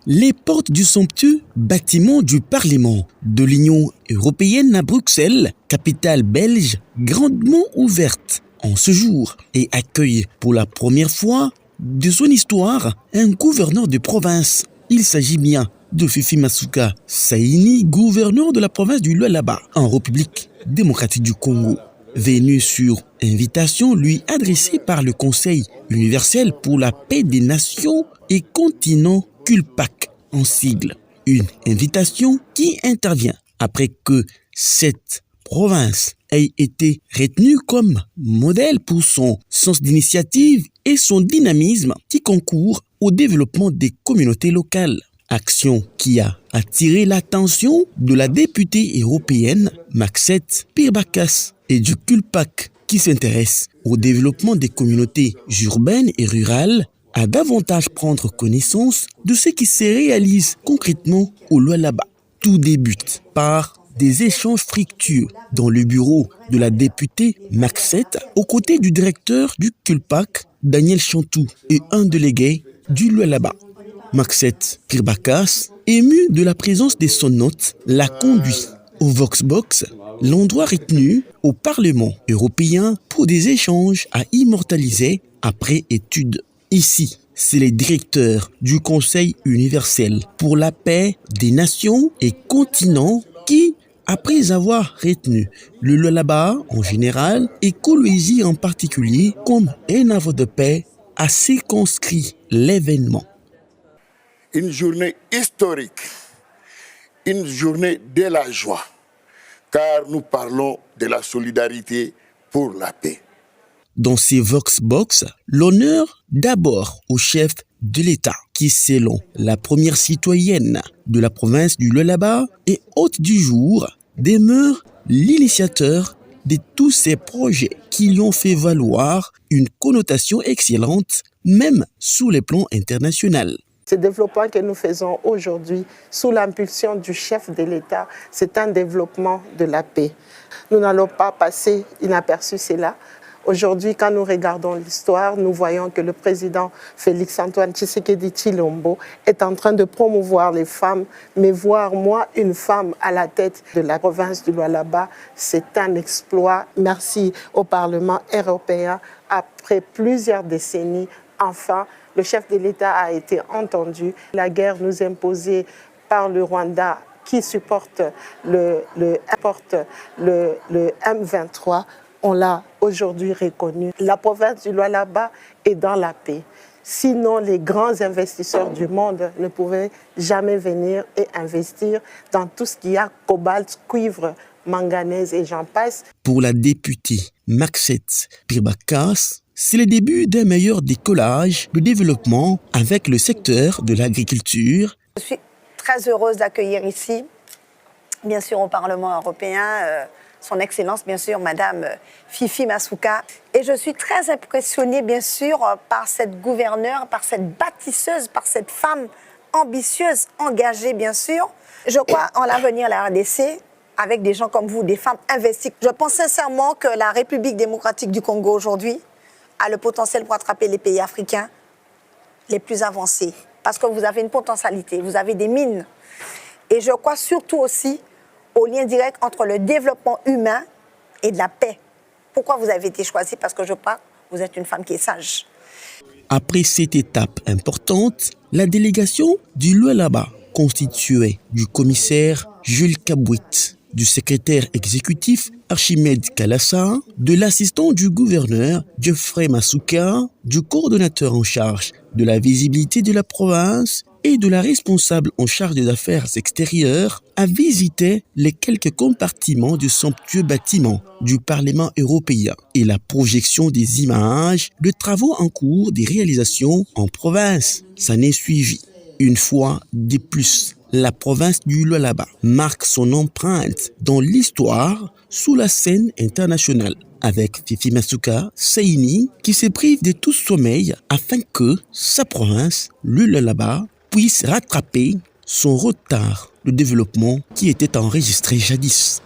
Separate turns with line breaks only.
Les portes du somptueux bâtiment du Parlement de l'Union européenne à Bruxelles, capitale belge, grandement ouverte en ce jour et accueille pour la première fois de son histoire un gouverneur de province. Il s'agit bien de Fifi Masuka Saini, gouverneur de la province du Lualaba en République démocratique du Congo. Venu sur invitation lui adressée par le Conseil universel pour la paix des nations et continent CULPAC en sigle. Une invitation qui intervient après que cette province ait été retenue comme modèle pour son sens d'initiative et son dynamisme qui concourt au développement des communautés locales. Action qui a attiré l'attention de la députée européenne Maxette Pirbakas et du CULPAC qui s'intéresse au développement des communautés urbaines et rurales à davantage prendre connaissance de ce qui se réalise concrètement au Lualaba. Tout débute par des échanges fructueux dans le bureau de la députée Maxette aux côtés du directeur du CULPAC Daniel Chantou et un délégué du Lualaba. Maxette Pirbakas, émue de la présence de son hôte, l'a conduit au Voxbox, l'endroit retenu au Parlement européen pour des échanges à immortaliser après étude. Ici, c'est le directeur du Conseil universel pour la paix des nations et continents qui, après avoir retenu le Lualaba en général et Kolwezi en particulier comme un havre de paix, a circonscrit l'événement.
Une journée historique, une journée de la joie, car nous parlons de la solidarité pour la paix.
Dans ces Voxbox, l'honneur d'abord au chef de l'État, qui selon la première citoyenne de la province du Lualaba et hôte du jour, demeure l'initiateur de tous ces projets qui lui ont fait valoir une connotation excellente, même sous le plan international.
Ce développement que nous faisons aujourd'hui, sous l'impulsion du chef de l'État, c'est un développement de la paix. Nous n'allons pas passer inaperçu cela. Aujourd'hui, quand nous regardons l'histoire, nous voyons que le président Félix-Antoine Tshisekedi Tshilombo est en train de promouvoir les femmes. Mais voir, moi, une femme à la tête de la province du Lualaba, c'est un exploit. Merci au Parlement européen. Après plusieurs décennies, enfin, le chef de l'État a été entendu. La guerre nous imposée par le Rwanda qui supporte le M23, on l'a aujourd'hui reconnu. La province du Lualaba est dans la paix. Sinon, les grands investisseurs du monde ne pouvaient jamais venir et investir dans tout ce qui a cobalt, cuivre, manganèse et j'en passe.
Pour la députée Maxette Pirbakas, c'est le début d'un meilleur décollage de développement avec le secteur de l'agriculture.
Je suis très heureuse d'accueillir ici, bien sûr au Parlement européen, son Excellence, bien sûr, Madame Fifi Masuka. Et je suis très impressionnée, bien sûr, par cette gouverneure, par cette bâtisseuse, par cette femme ambitieuse, engagée, bien sûr. Je crois en l'avenir de la RDC, avec des gens comme vous, des femmes investies. Je pense sincèrement que la République démocratique du Congo aujourd'hui a le potentiel pour attraper les pays africains les plus avancés. Parce que vous avez une potentialité, vous avez des mines. Et je crois surtout aussi au lien direct entre le développement humain et de la paix. Pourquoi vous avez été choisie? Parce que je crois que vous êtes une femme qui est sage.
Après cette étape importante, la délégation du Lualaba, constituée du commissaire Jules Kabouit, du secrétaire exécutif Archimède Kalassa, de l'assistant du gouverneur Geoffrey Masuka, du coordonnateur en charge de la visibilité de la province et de la responsable en charge des affaires extérieures, a visité les quelques compartiments du somptueux bâtiment du Parlement européen et la projection des images de travaux en cours des réalisations en province. Ça n'est suivi. Une fois de plus, la province du Lualaba marque son empreinte dans l'histoire sous la scène internationale avec Fifi Masuka Saini qui se prive de tout sommeil afin que sa province, le Lualaba, puisse rattraper son retard de développement qui était enregistré jadis.